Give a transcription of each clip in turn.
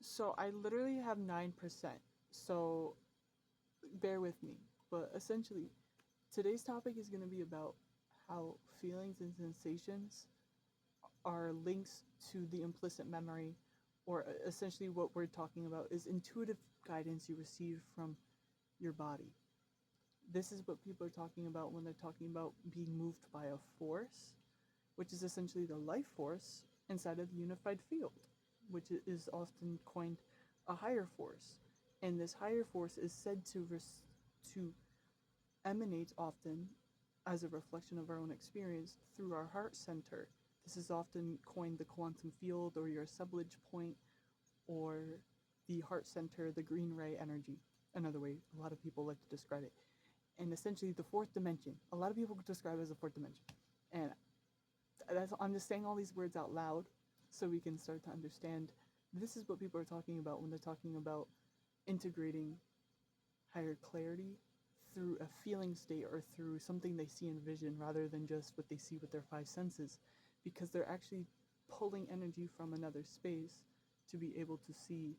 So I literally have 9%. So bear with me. But essentially, today's topic is going to be about how feelings and sensations are links to the implicit memory, or essentially what we're talking about is intuitive guidance you receive from your body. This is what people are talking about when they're talking about being moved by a force, which is essentially the life force inside of the unified field, which is often coined a higher force. And this higher force is said to emanate often as a reflection of our own experience through our heart center. This is often coined the quantum field or your assemblage point or the heart center, the green ray energy. Another way a lot of people like to describe it. And essentially the fourth dimension. A lot of people describe it as the fourth dimension. And I'm just saying all these words out loud so we can start to understand this is what people are talking about when they're talking about integrating higher clarity through a feeling state or through something they see in vision rather than just what they see with their five senses, because they're actually pulling energy from another space to be able to see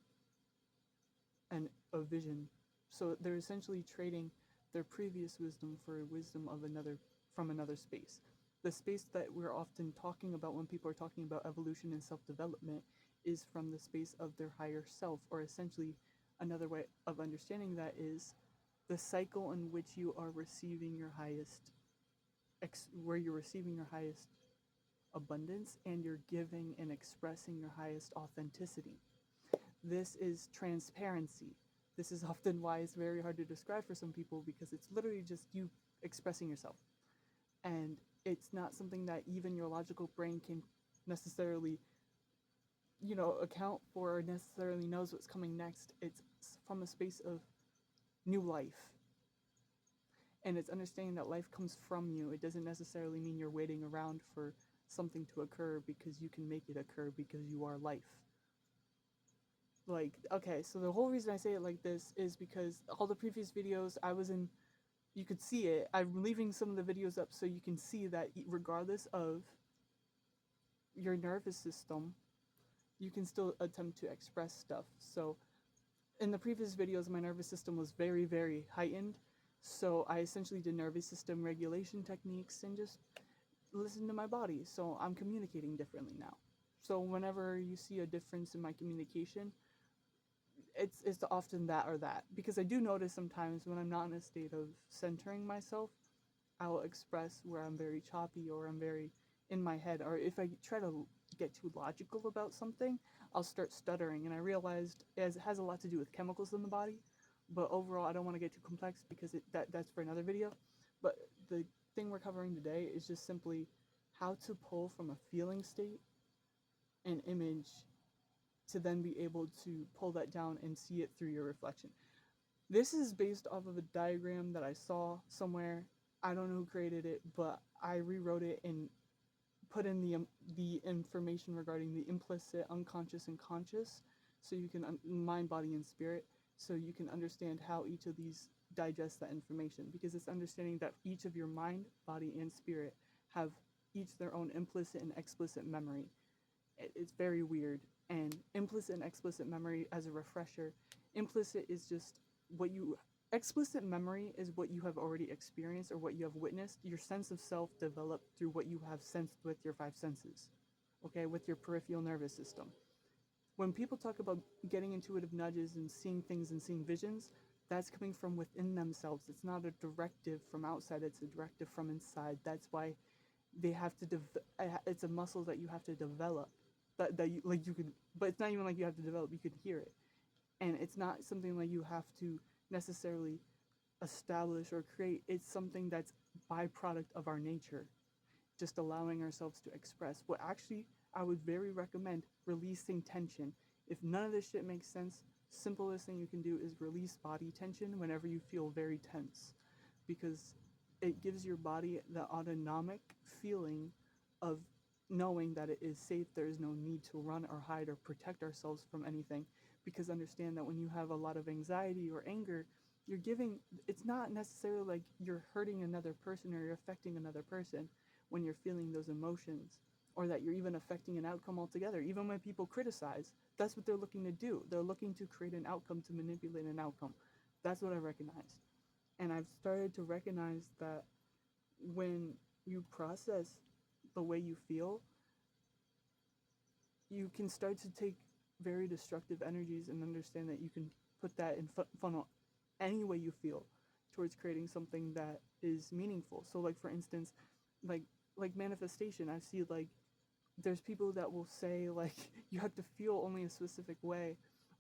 a vision. So they're essentially trading their previous wisdom for wisdom of another from another space. The space that we're often talking about when people are talking about evolution and self-development is from the space of their higher self, or essentially another way of understanding that is the cycle in which you are receiving your highest where you're receiving your highest abundance and you're giving and expressing your highest authenticity. This is transparency. This is often why it's very hard to describe for some people, because it's literally just you expressing yourself. And it's not something that even your logical brain can necessarily, account for or necessarily knows what's coming next. It's from a space of new life. And it's understanding that life comes from you. It doesn't necessarily mean you're waiting around for something to occur, because you can make it occur because you are life. Like, okay, so the whole reason I say it like this is because all the previous videos I was in, you could see it. I'm leaving some of the videos up so you can see that regardless of your nervous system, you can still attempt to express stuff. So in the previous videos, my nervous system was very, very heightened. So I essentially did nervous system regulation techniques and just listened to my body. So I'm communicating differently now. So whenever you see a difference in my communication, it's often that or that, because I do notice sometimes when I'm not in a state of centering myself, I will express where I'm very choppy or I'm very in my head, or if I try to get too logical about something, I'll start stuttering. And I realized it has a lot to do with chemicals in the body, but overall I don't want to get too complex because that's for another video. But the thing we're covering today is just simply how to pull from a feeling state an image to then be able to pull that down and see it through your reflection. This is based off of a diagram that I saw somewhere. I don't know who created it, but I rewrote it and put in the information regarding the implicit, unconscious, and conscious, so you can mind, body, and spirit, so you can understand how each of these digest that information. Because it's understanding that each of your mind, body, and spirit have each their own implicit and explicit memory. It's very weird. And implicit and explicit memory, as a refresher, implicit is just what you explicit memory is what you have already experienced or what you have witnessed. Your sense of self developed through what you have sensed with your five senses, okay, with your peripheral nervous system. When people talk about getting intuitive nudges and seeing things and seeing visions, that's coming from within themselves. It's not a directive from outside, it's a directive from inside. That's why they have to it's a muscle that you have to develop, that you like you could, but it's not even like you have to develop, you could hear it. And it's not something like you have to necessarily establish or create. It's something that's byproduct of our nature, just allowing ourselves to express. What actually I would very recommend releasing tension. If none of this shit makes sense, simplest thing you can do is release body tension whenever you feel very tense, because it gives your body the autonomic feeling of knowing that it is safe. There is no need to run or hide or protect ourselves from anything, because understand that when you have a lot of anxiety or anger, you're giving, it's not necessarily like you're hurting another person or you're affecting another person when you're feeling those emotions, or that you're even affecting an outcome altogether. Even when people criticize, that's what they're looking to do. They're looking to create an outcome, to manipulate an outcome. That's what I recognized. And I've started to recognize that when you process the way you feel, you can start to take very destructive energies and understand that you can put that in funnel any way you feel towards creating something that is meaningful. So like for instance, like like manifestation, I see like there's people that will say like you have to feel only a specific way,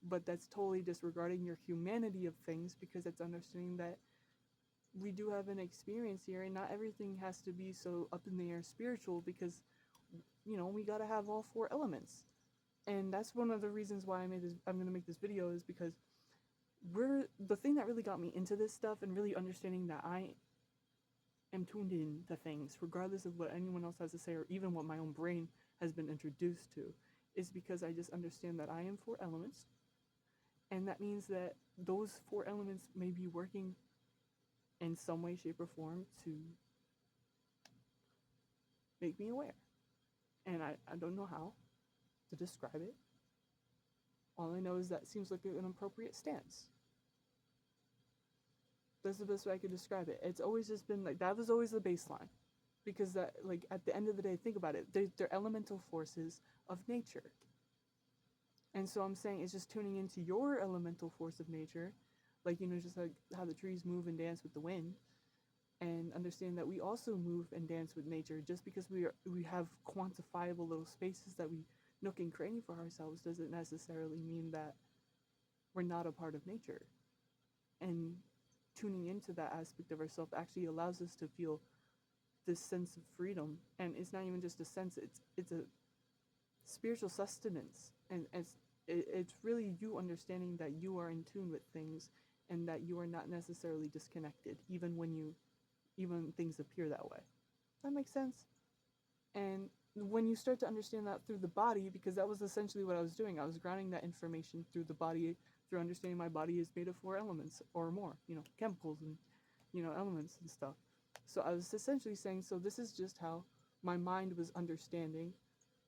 but that's totally disregarding your humanity of things, because it's understanding that we do have an experience here and not everything has to be so up in the air spiritual, because we got to have all four elements. And that's one of the reasons why I'm going to make this video, is because the thing that really got me into this stuff and really understanding that I am tuned in to things regardless of what anyone else has to say or even what my own brain has been introduced to, is because I just understand that I am four elements, and that means that those four elements may be working in some way, shape, or form to make me aware. And I don't know how to describe it. All I know is that seems like an appropriate stance. That's the best way I could describe it. It's always just been like, that was always the baseline. Because that, like, at the end of the day, think about it. They're elemental forces of nature. And so I'm saying it's just tuning into your elemental force of nature, like, just like how the trees move and dance with the wind, and understand that we also move and dance with nature. Just because we have quantifiable little spaces that we nook and cranny for ourselves doesn't necessarily mean that we're not a part of nature. And tuning into that aspect of ourselves actually allows us to feel this sense of freedom. And it's not even just a sense, it's a spiritual sustenance. And it's really you understanding that you are in tune with things and that you are not necessarily disconnected, even things appear that way. That makes sense? And when you start to understand that through the body, because that was essentially what I was doing, I was grounding that information through the body, through understanding my body is made of 4 elements or more, chemicals and, elements and stuff. So I was essentially saying, so this is just how my mind was understanding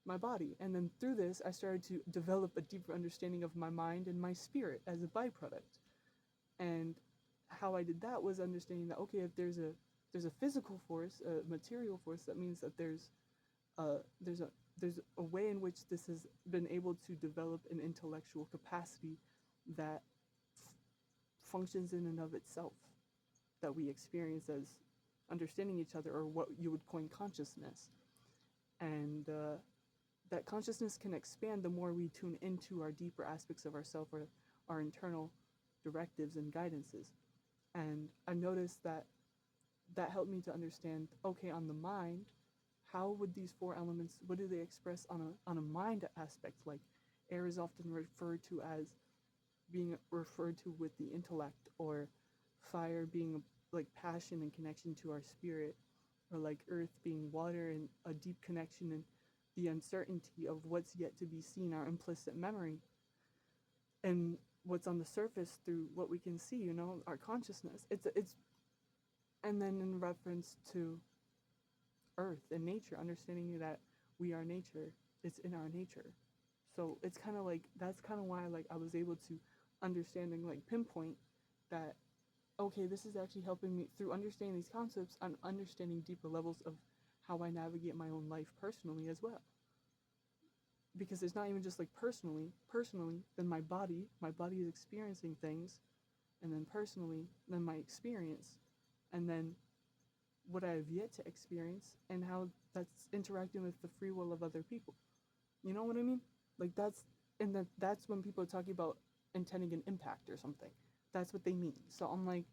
my body. And then through this, I started to develop a deeper understanding of my mind and my spirit as a byproduct. And how I did that was understanding that, okay, if there's a physical force, a material force, that means that there's a way in which this has been able to develop an intellectual capacity that functions in and of itself, that we experience as understanding each other, or what you would coin consciousness. And that consciousness can expand the more we tune into our deeper aspects of ourself, or our internal directives and guidances. And I noticed that helped me to understand, okay, on the mind, how would these 4 elements, what do they express on a mind aspect? Like air is often referred to as being referred to with the intellect, or fire being like passion and connection to our spirit, or like earth being water and a deep connection and the uncertainty of what's yet to be seen, our implicit memory, and what's on the surface through what we can see, our consciousness. It's and then in reference to earth and nature, understanding that we are nature, it's in our nature. So it's kind of like, that's kind of why like I was able to understanding, like pinpoint that, okay, this is actually helping me through understanding these concepts and understanding deeper levels of how I navigate my own life personally as well. Because it's not even just like personally, then my body is experiencing things, and then personally, then my experience, and then what I have yet to experience, and how that's interacting with the free will of other people. You know what I mean? Like that's when people are talking about intending an impact or something. That's what they mean. So I'm like,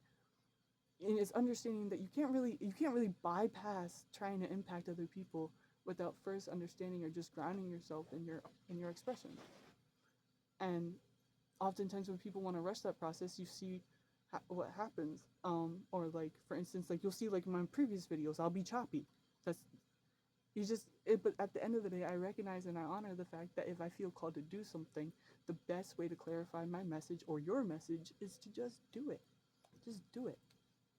and it's understanding that you can't really bypass trying to impact other people without first understanding or just grounding yourself in your expression. And oftentimes when people want to rush that process, you see what happens. Or like, for instance, like you'll see like in my previous videos, I'll be choppy. But at the end of the day, I recognize and I honor the fact that if I feel called to do something, the best way to clarify my message or your message is to just do it. Just do it.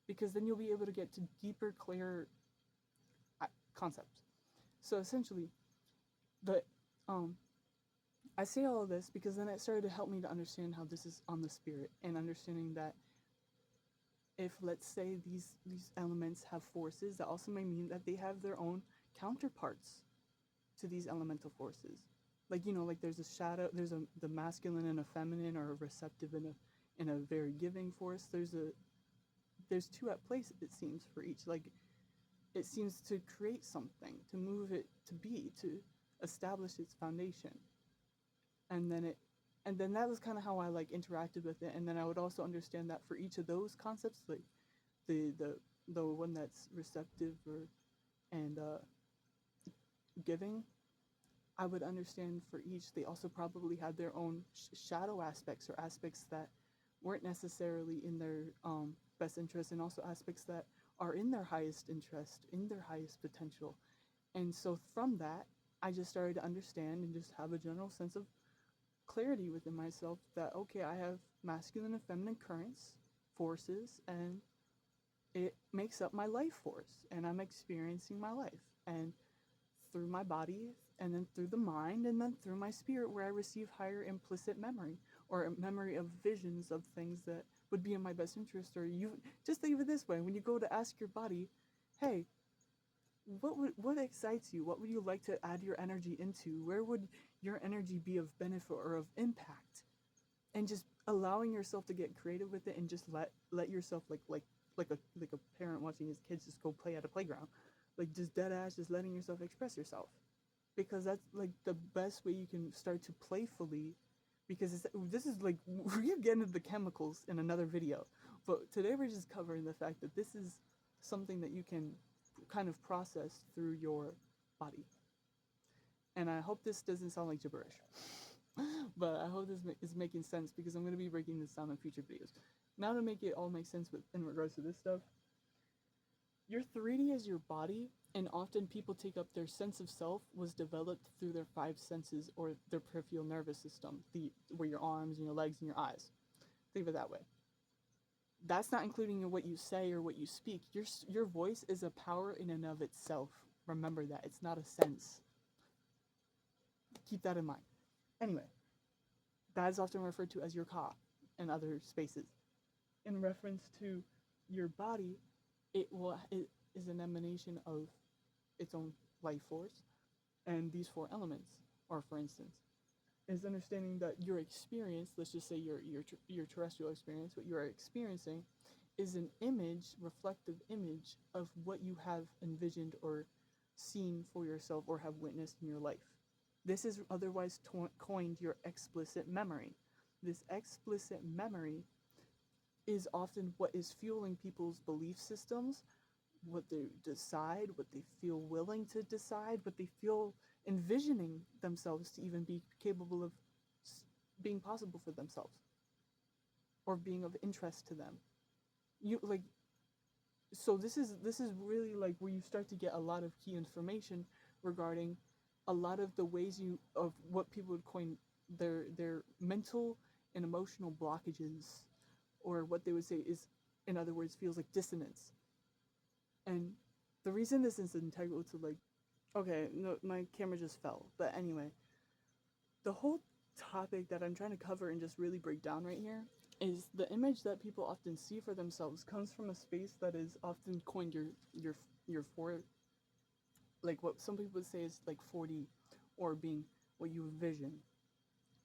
Because then you'll be able to get to deeper, clearer concepts. So essentially, the I say all of this because then it started to help me to understand how this is on the spirit, and understanding that if, let's say, these elements have forces, that also may mean that they have their own counterparts to these elemental forces. Like, like there's a shadow, there's the masculine and a feminine, or a receptive and a very giving force. There's two at place, it seems, for each. Like, it seems to create something, to move it to be, to establish its foundation. And then that was kind of how I like interacted with it. And then I would also understand that for each of those concepts, like the the the one that's receptive or and giving, I would understand for each they also probably had their own shadow aspects, or aspects that weren't necessarily in their best interest, and also aspects that are in their highest interest, in their highest potential. And so from that, I just started to understand and just have a general sense of clarity within myself that, okay, I have masculine and feminine currents, forces, and it makes up my life force, and I'm experiencing my life, and through my body, and then through the mind, and then through my spirit, where I receive higher implicit memory, or a memory of visions of things that would be in my best interest. Or you just think of it this way: when you go to ask your body, hey, what excites you? What would you like to add your energy into? Where would your energy be of benefit or of impact? And just allowing yourself to get creative with it, and just let yourself, like a parent watching his kids just go play at a playground, like just dead ass, just letting yourself express yourself, because that's like the best way you can start to playfully. Because this is like we're getting into the chemicals in another video, but today we're just covering the fact that this is something that you can kind of process through your body. And I hope this doesn't sound like gibberish. But I hope this is making sense, because I'm going to be breaking this down in future videos. Now, to make it all make sense in regards to this stuff, your 3D is your body, and often people take up their sense of self was developed through their 5 senses, or their peripheral nervous system, where your arms and your legs and your eyes. Think of it that way. That's not including what you say or what you speak. Your voice is a power in and of itself. Remember that. It's not a sense. Keep that in mind. Anyway, that is often referred to as your ka in other spaces. In reference to your body, it is an emanation of its own life force, and these 4 elements, or for instance, is understanding that your experience, let's just say your terrestrial experience, what you are experiencing, is an image, reflective image of what you have envisioned or seen for yourself, or have witnessed in your life. This is otherwise coined your explicit memory. This explicit memory is often what is fueling people's belief systems, what they decide, what they feel willing to decide, what they feel envisioning themselves to even be capable of being possible for themselves, or being of interest to them. You like so this is really like where you start to get a lot of key information regarding a lot of the ways of what people would coin their mental and emotional blockages, or what they would say is, in other words, feels like dissonance. And the reason this is integral to, like, okay, no, my camera just fell, but anyway, the whole topic that I'm trying to cover and just really break down right here is the image that people often see for themselves comes from a space that is often coined your four, like what some people would say is like 4D, or being what you envision.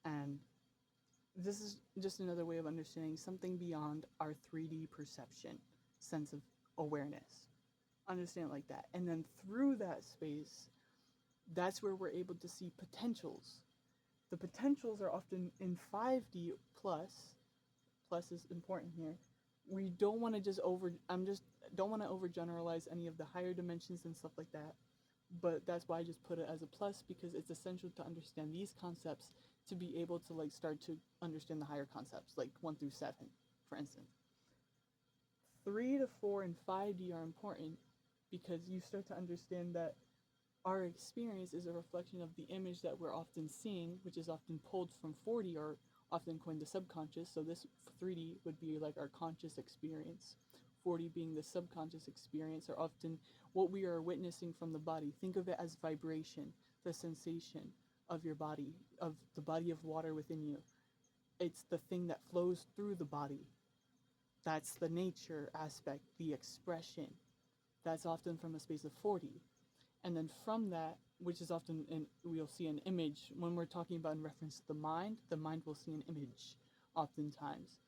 And this is just another way of understanding something beyond our 3D perception, sense of awareness. Understand it like that. And then through that space, that's where we're able to see potentials. The potentials are often in 5D plus. Plus is important here. We don't want to don't want to overgeneralize any of the higher dimensions and stuff like that. But that's why I just put it as a plus, because it's essential to understand these concepts to be able to like start to understand the higher concepts, like 1 through 7, for instance. 3 to 4 and 5D are important because you start to understand that our experience is a reflection of the image that we're often seeing, which is often pulled from 4D, or often coined the subconscious. So this 3D would be like our conscious experience. 4D being the subconscious experience, or often what we are witnessing from the body. Think of it as vibration, the sensation of your body, of the body of water within you. It's the thing that flows through the body. That's the nature aspect, the expression. That's often from a space of 40. And then from that, which is often, we'll see an image when we're talking about in reference to the mind will see an image oftentimes.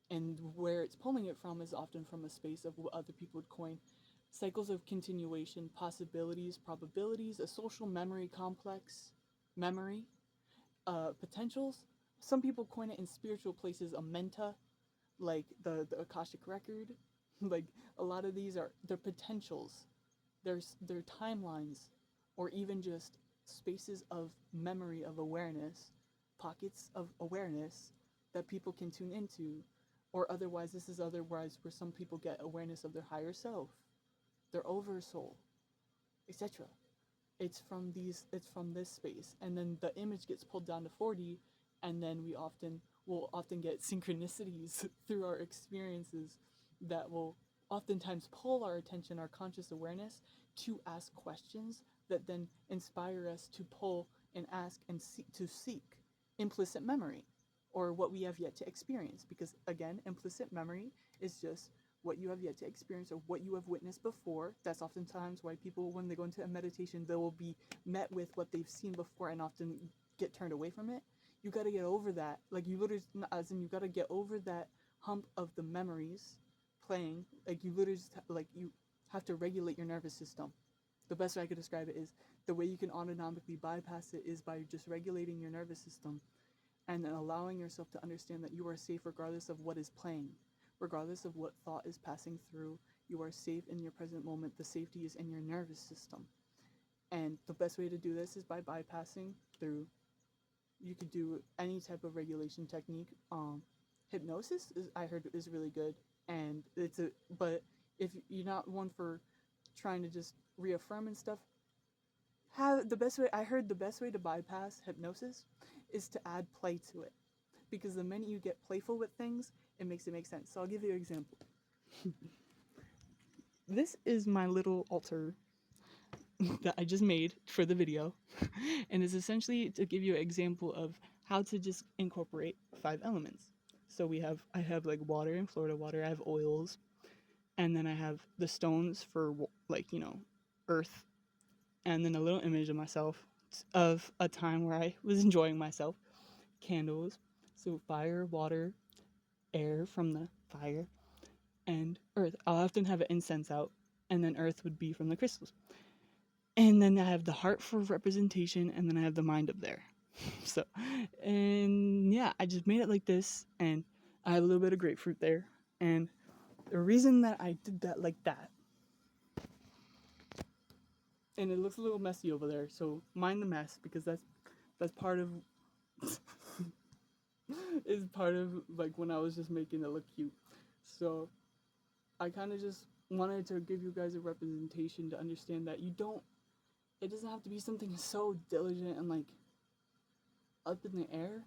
And where it's pulling it from is often from a space of what other people would coin cycles of continuation, possibilities, probabilities, a social memory complex, memory, potentials. Some people coin it in spiritual places a menta, like the Akashic record. Like a lot of these are their potentials, their timelines, or even just spaces of memory, of awareness, pockets of awareness that people can tune into. Or otherwise, this is otherwise where some people get awareness of their higher self, their oversoul, etc. It's from this space, and then the image gets pulled down to 40, and then will often get synchronicities through our experiences that will oftentimes pull our attention, our conscious awareness, to ask questions that then inspire us to pull and ask and seek implicit memory, or what we have yet to experience. Because again, implicit memory is just what you have yet to experience or what you have witnessed before. That's oftentimes why people, when they go into a meditation, they will be met with what they've seen before and often get turned away from it. You got to get over that. Like, you literally, as in, you got to get over that hump of the memories playing. Like, you literally just, like, you have to regulate your nervous system. The best way I could describe it is the way you can autonomically bypass it is by just regulating your nervous system and then allowing yourself to understand that you are safe regardless of what is playing. Regardless of what thought is passing through, you are safe in your present moment. The safety is in your nervous system. And the best way to do this is by bypassing through, you could do any type of regulation technique. Hypnosis is, I heard, is really good. And but if you're not one for trying to just reaffirm and stuff, I heard the best way to bypass hypnosis is to add play to it. Because the minute you get playful with things, it makes it make sense. So I'll give you an example. This is my little altar that I just made for the video. And it's essentially to give you an example of how to just incorporate 5 elements. So I have like water in Florida water, I have oils, and then I have the stones for like, earth, and then a little image of myself of a time where I was enjoying myself, candles, so fire, water, air from the fire, and earth. I'll often have an incense out, and then earth would be from the crystals. And then I have the heart for representation, and then I have the mind up there. So, and yeah, I just made it like this, and I have a little bit of grapefruit there. And the reason that I did that like that, and it looks a little messy over there, so mind the mess, because that's part of is part of like when I was just making it look cute. So I kind of just wanted to give you guys a representation to understand that it doesn't have to be something so diligent and like up in the air.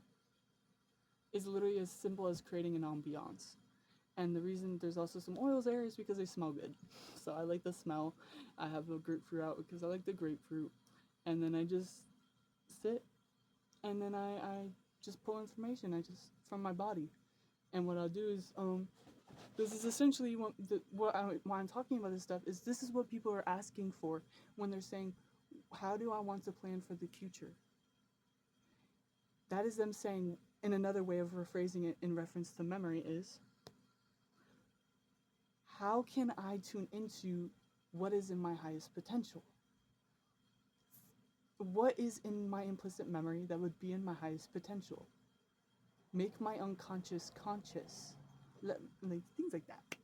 It's literally as simple as creating an ambiance. And the reason there's also some oils there is because they smell good. So I like the smell. I have the grapefruit out because I like the grapefruit. And then I just sit, and then I just pull information from my body. And what I'll do is this is essentially why I'm talking about this stuff is this is what people are asking for when they're saying, how do I want to plan for the future? That is them saying, in another way of rephrasing it in reference to memory is, how can I tune into what is in my highest potential? What is in my implicit memory that would be in my highest potential? Make my unconscious conscious. Like things like that.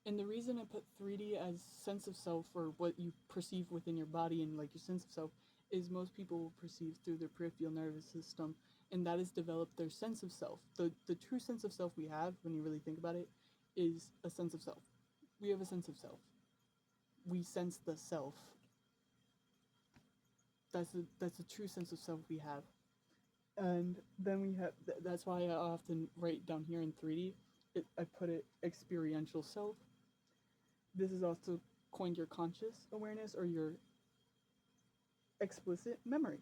And the reason I put 3D as sense of self, or what you perceive within your body and like your sense of self, is most people will perceive through their peripheral nervous system, and that has developed their sense of self. The true sense of self we have, when you really think about it, is a sense of self. We have a sense of self. We sense the self. That's a true sense of self we have. And then we have, that's why I often write down here in 3D, I put it experiential self. This is also coined your conscious awareness, or your explicit memory.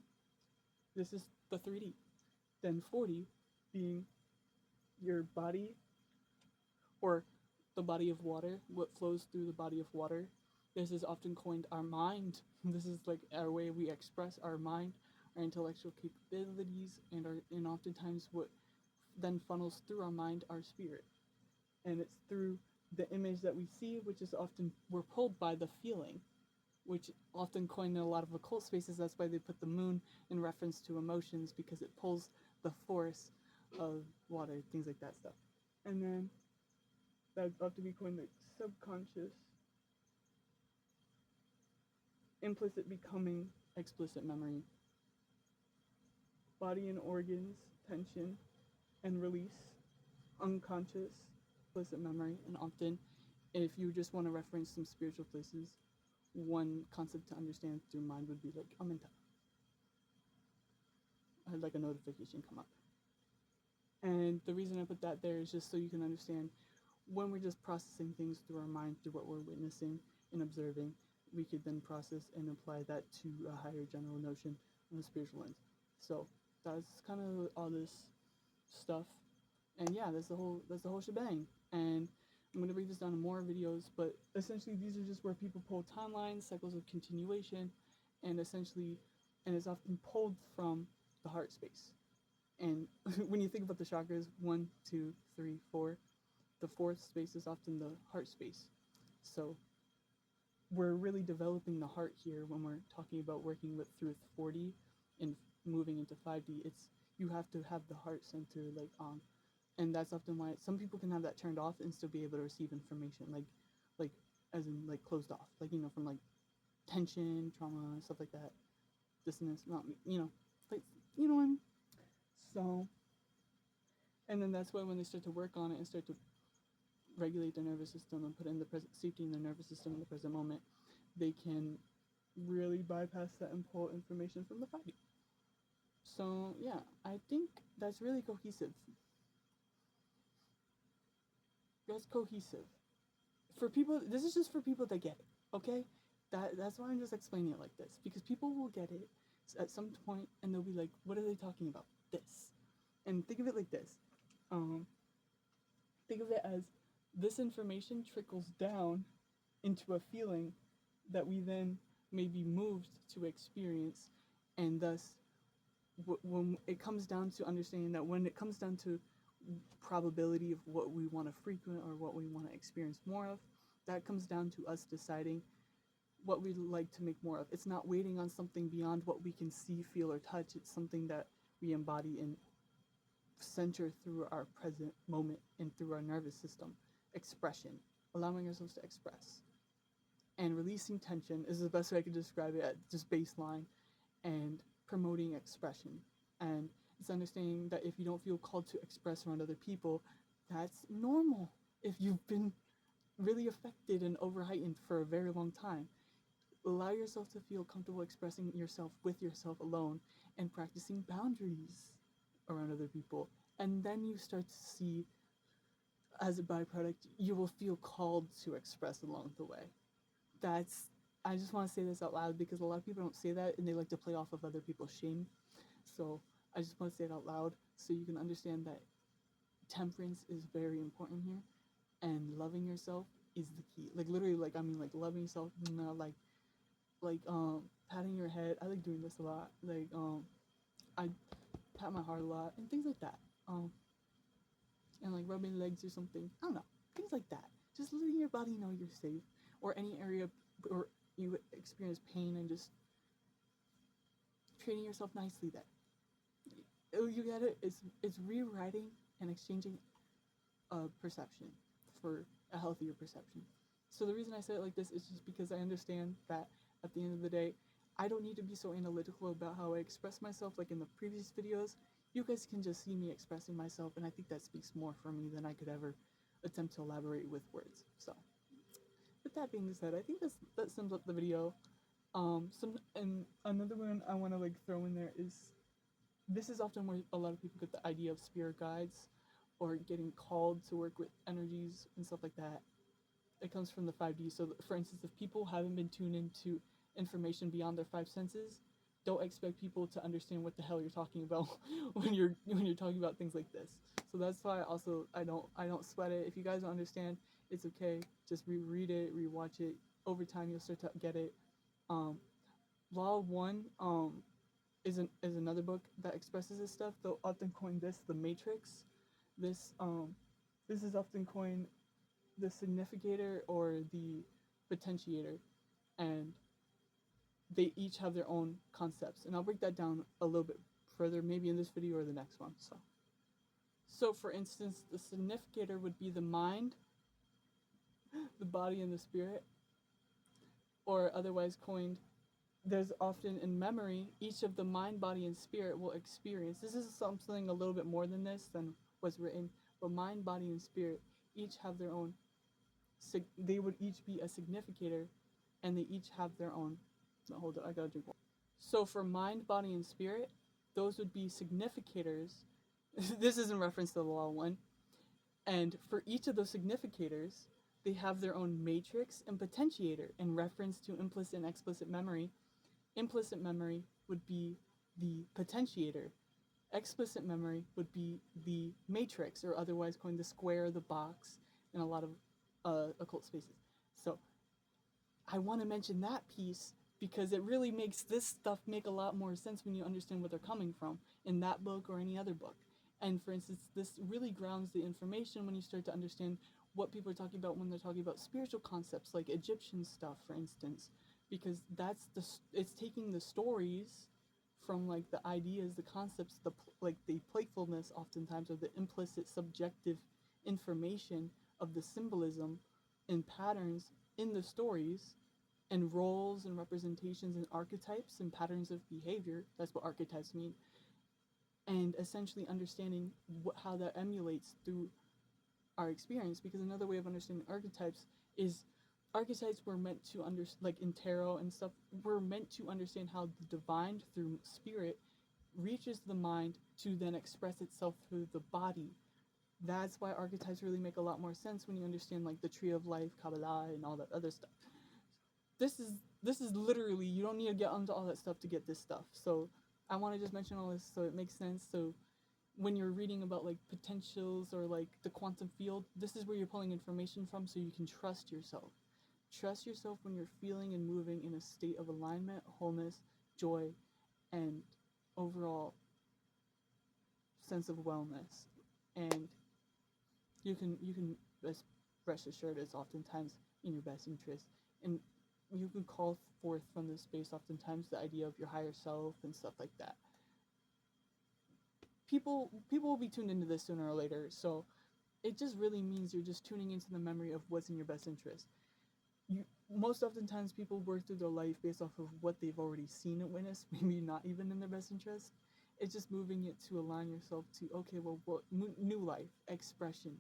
This is the 3D. Then 4D being your body, or the body of water, what flows through the body of water. This is often coined our mind. This is like our way we express our mind, our intellectual capabilities, and oftentimes what then funnels through our mind, our spirit. And it's through the image that we see, which is often we're pulled by the feeling, which often coined in a lot of occult spaces. That's why they put the moon in reference to emotions, because it pulls the force of water, things like that stuff. And then that would have to be coined like subconscious, implicit becoming, explicit memory, body and organs, tension and release, unconscious, implicit memory. And often, if you just want to reference some spiritual places, one concept to understand through mind would be like amenta. I had like a notification come up. And the reason I put that there is just so you can understand when we're just processing things through our mind, through what we're witnessing and observing, we could then process and apply that to a higher general notion on a spiritual lens. So that's kind of all this stuff. And yeah, that's the whole shebang. And I'm gonna break this down to more videos, but essentially these are just where people pull timelines, cycles of continuation, and essentially, and it's often pulled from the heart space. And when you think about the chakras, 1, 2, 3, 4, the fourth space is often the heart space. So we're really developing the heart here when we're talking about working with through 4D and moving into 5D. It's you have to have the heart center like on, and that's often why some people can have that turned off and still be able to receive information, like as in like closed off, like from like tension, trauma, stuff like that, dissonance, not like what I mean. So, and then that's why when they start to work on it and start to regulate their nervous system and put in the present safety in their nervous system in the present moment, they can really bypass that and pull information from the body. So yeah, I think that's really cohesive. That's cohesive. For people, this is just for people that get it, okay? That's why I'm just explaining it like this, because people will get it at some point and they'll be like, what are they talking about? This. And think of it like this. Think of it as this information trickles down into a feeling that we then may be moved to experience, and thus when it comes down to understanding that when it comes down to probability of what we want to frequent or what we want to experience more of, that comes down to us deciding what we'd like to make more of. It's not waiting on something beyond what we can see, feel, or touch. It's something that we embody and center through our present moment and through our nervous system. Expression, allowing ourselves to express. And releasing tension is the best way I could describe it at just baseline, and promoting expression. And it's understanding that if you don't feel called to express around other people, that's normal. If you've been really affected and overheightened for a very long time, allow yourself to feel comfortable expressing yourself with yourself alone and practicing boundaries around other people. And then you start to see, as a byproduct, you will feel called to express along the way. I just want to say this out loud because a lot of people don't say that and they like to play off of other people's shame. So I just want to say it out loud so you can understand that temperance is very important here, and loving yourself is the key. Like literally, like loving yourself, like patting your head. I like doing this a lot. Like I pat my heart a lot and things like that. And like rubbing legs or something. I don't know, things like that. Just letting your body know you're safe, or any area or you experience pain, and just treating yourself nicely there. You get it? It's rewriting and exchanging a perception for a healthier perception. So the reason I say it like this is just because I understand that at the end of the day, I don't need to be so analytical about how I express myself like in the previous videos. You guys can just see me expressing myself, and I think that speaks more for me than I could ever attempt to elaborate with words. So with that being said, I think that sums up the video. And another one I want to like throw in there is, this is often where a lot of people get the idea of spirit guides or getting called to work with energies and stuff like that. It comes from the 5D. So for instance, if people haven't been tuned into information beyond their 5 senses, don't expect people to understand what the hell you're talking about when you're talking about things like this. So that's why also I don't sweat it. If you guys don't understand, it's okay. Just reread it, rewatch it. Over time, you'll start to get it. Um, Law One is another book that expresses this stuff. They'll often coin this the Matrix. This this is often coined the significator or the potentiator, and they each have their own concepts. And I'll break that down a little bit further, maybe in this video or the next one. So for instance, the significator would be the mind, the body, and the spirit, or otherwise coined, there's often in memory, each of the mind, body, and spirit will experience. This is something a little bit more than this, than what's written, but mind, body, and spirit each have their own, they would each be a significator, and they each have their own, no, hold on, I gotta drink water. So for mind, body, and spirit, those would be significators. This is in reference to the Law One. And for each of those significators, they have their own matrix and potentiator in reference to implicit and explicit memory. Implicit memory would be the potentiator. Explicit memory would be the matrix, or otherwise coined the square, the box, in a lot of occult spaces. So I want to mention that piece because it really makes this stuff make a lot more sense when you understand where they're coming from in that book or any other book. And for instance, this really grounds the information when you start to understand what people are talking about when they're talking about spiritual concepts like Egyptian stuff, for instance, because it's taking the stories from like the ideas, the concepts, like the playfulness oftentimes, or the implicit subjective information of the symbolism and patterns in the stories, and roles and representations and archetypes and patterns of behavior. That's what archetypes mean. And essentially understanding how that emulates through our experience. Because another way of understanding archetypes is archetypes were meant to like in tarot and stuff, we're meant to understand how the divine through spirit reaches the mind to then express itself through the body. That's why archetypes really make a lot more sense when you understand like the tree of life, Kabbalah, and all that other stuff. This is literally, you don't need to get onto all that stuff to get this stuff. So I want to just mention all this so it makes sense. So when you're reading about like potentials or like the quantum field, this is where you're pulling information from, so you can trust yourself. Trust yourself when you're feeling and moving in a state of alignment, wholeness, joy, and overall sense of wellness. And you can rest assured it's oftentimes in your best interest. And you can call forth from this space oftentimes the idea of your higher self and stuff like that. People will be tuned into this sooner or later, so it just really means you're just tuning into the memory of what's in your best interest. Most oftentimes people work through their life based off of what they've already seen and witnessed, maybe not even in their best interest. It's just moving it to align yourself to, okay, well, what new life, expression,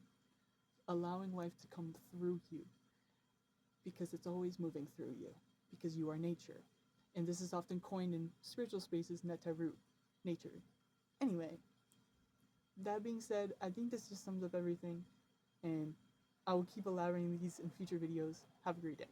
allowing life to come through you, because it's always moving through you, because you are nature. And this is often coined in spiritual spaces, thru, nature. Anyway, that being said, I think this just sums up everything, and I will keep elaborating these in future videos. Have a great day.